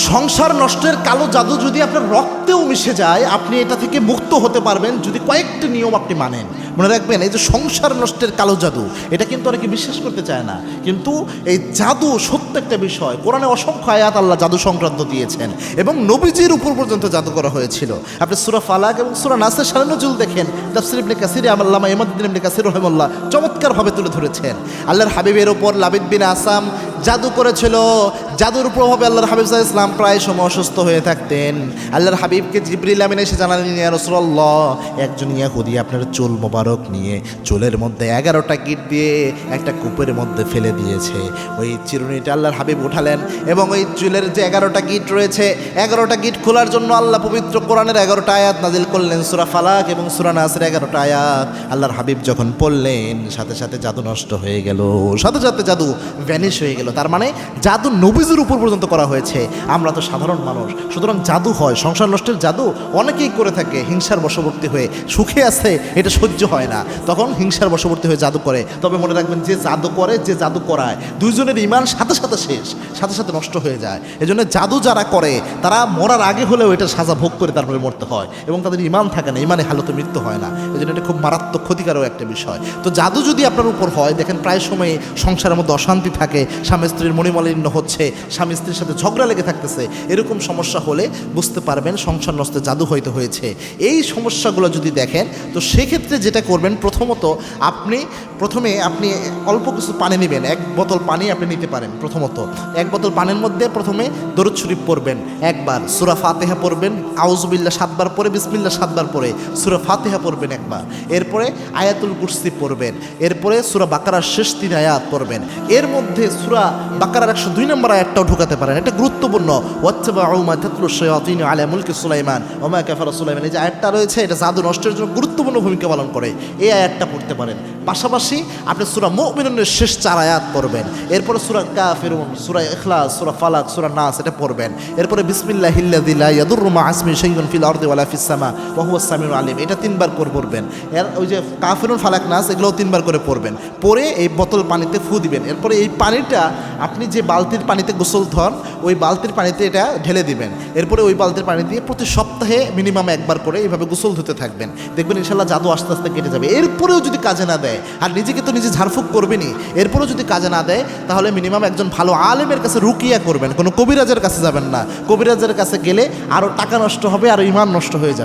সংসার নষ্টের কালো জাদু যদি আপনার রক্তেও মিশে যায়, আপনি এটা থেকে মুক্ত হতে পারবেন যদি কয়েকটি নিয়ম আপনি মানেন। মনে রাখবেন, এই যে সংসার নষ্টের কালো জাদু, এটা কিন্তু অনেকে বিশ্বাস করতে চায় না, কিন্তু এই জাদু সত্য একটা বিষয়। কোরআনে অসংখ্য আয়াত আল্লাহ জাদু সংক্রান্ত দিয়েছেন এবং নবীজির উপর পর্যন্ত জাদু করা হয়েছিল। আপনি সূরা ফালাক এবং সূরা নাসের শানে নজুল দেখেন, তাফসীর ইবনে কাসির আল্লামা ইমাদউদ্দিন ইবনে কাসির রাহিমাহুল্লাহ চমৎকারভাবে তুলে ধরেছেন। আল্লাহর হাবিবের ওপর লাবিদ বিন আসাম জাদু করেছিল। জাদুর প্রভাবে আল্লাহর হাবিব সাল্লাল্লাহু আলাইহি ওয়াসাল্লাম প্রায় সময় অসুস্থ হয়ে থাকতেন। আল্লাহর হাবিবকে জিবরিল আমিন এসে জানালেন, ইয়া রাসূলুল্লাহ, একজন ইহুদি আপনার চুল মোবারক নিয়ে চুলের মধ্যে 11টা গিট দিয়ে একটা কূপের মধ্যে ফেলে দিয়েছে। ওই চিরুনিটা আল্লাহর হাবিব উঠালেন এবং ওই চুলের যে 11টা গিট রয়েছে, 11টা গিট খোলার জন্য আল্লাহ পবিত্র কোরআনের 11টা আয়াত নাজিল করলেন, সূরা ফালাক এবং সূরা নাসের 11টা আয়াত। আল্লাহর হাবিব যখন পড়লেন, সাথে সাথে জাদু নষ্ট হয়ে গেল, সাথে সাথে জাদু ভ্যানিশ হয়ে গেল। তার মানে জাদু নবীজির উপর পর্যন্ত করা হয়েছে। আমরা তো সাধারণ মানুষ, সুতরাং জাদু হয়, সংসার নষ্টের জাদু অনেকেই করে থাকে হিংসার বশবর্তী হয়ে। সুখে আছে, এটা সহ্য হয় না, তখন হিংসার বশবর্তী হয়ে জাদু করে। তবে মনে রাখবেন, যে জাদু করে, যে জাদু করায়, দুইজনের ঈমান সাথে সাথে শেষ, সাথে সাথে নষ্ট হয়ে যায়। এজন্য জাদু যারা করে তারা মরার আগে হলেও এটা সাজা ভোগ করে তারপরে মরতে হয় এবং তাদের ঈমান থাকে না, ঈমানে হালতে মৃত্যু হয় না। এজন্য এটা খুব মারাত্মক ক্ষতিকারক একটা বিষয়। তো জাদু যদি আপনার উপর হয়, দেখেন প্রায় সময় সংসারের মধ্যে অশান্তি থাকে, স্বামী স্ত্রীর মনোমালিন্য হচ্ছে, স্বামী স্ত্রীর সাথে ঝগড়া লেগে থাকতেছে, এরকম সমস্যা হলে বুঝতে পারবেন সংসার নষ্টে জাদু হইতে হয়েছে। এই সমস্যাগুলো যদি দেখেন, তো সেক্ষেত্রে যেটা করবেন, প্রথমে আপনি অল্প কিছু পানি নেবেন। 1 বোতল পানি আপনি নিতে পারেন। প্রথমত 1 বোতল পানির মধ্যে প্রথমে দরুদ শরীফ পড়বেন একবার, সূরা ফাতিহা পড়বেন, আউযুবিল্লাহ 7 বার পরে, বিসমিল্লাহ 7 বার পরে, সূরা ফাতিহা পড়বেন একবার, এরপরে আয়াতুল কুরসি পড়বেন, এরপরে সূরা বাকারার শেষ 3 আয়াত পড়বেন। এর মধ্যে সূরা বাকারার 102 নম্বর আয়াতটাও ঢোকাতে পারেন, এটা গুরুত্বপূর্ণ। ওয়াত্তাবাউ মা তাতলু শায়াতিন আলা মুলকি সুলাইমান ওয়া মা কাফারা সুলাইমান, এই যে আয়াতটা রয়েছে, এটা জাদু নষ্টের জন্য গুরুত্বপূর্ণ ভূমিকা পালন করে। এই আয়াতটা পড়তে পারেন। পাশাপাশি আপনি সূরা মুমিনুনের শেষ 4 আয়াত পড়বেন, এরপরে সূরা কাফিরুন, সূরা ইখলাস, সূরা ফালাক, সূরা নাস এটা পড়বেন। এরপরে বিসমিল্লাহিল্লাযী লা ইয়াদুররু মা ইসমিহি শাইউন ফিল আরদি ওয়ালা ফিস সামা ওয়া হুয়াস সামিউল আলিম, এটা 3 বার করে পড়বেন। এর ওই যে কাফিরুন, ফালাক, নাস এগুলোও 3 বার করে পড়বেন। পরে এই বোতল পানিতে ফু দিবেন। এরপরে এই পানিটা আপনি যে বালতির পানিতে গোসল ধন, ওই বালতির পানিতে এটা ঢেলে দিবেন। এরপরে ওই বালতির পানি দিয়ে প্রতি সপ্তাহে মিনিমাম 1 বার করে এইভাবে গোসল ধুতে থাকবেন। দেখবেন ইনশাল্লাহ জাদু আস্তে আস্তে কেটে যাবে। এরপরেও যদি কাজে না দেয়, আর নিজেকে তো নিজে ঝাড়ফুঁক করবেনই, এরপরেও যদি কাজে না দেয়, তাহলে মিনিমাম একজন ভালো আলেমের কাছে রুকিয়া করবেন, কোনো কবিরাজের কাছে যাবেন না। কবিরাজের কাছে গেলে আরও টাকা নষ্ট হবে, আর ঈমান নষ্ট হয়ে যাবে।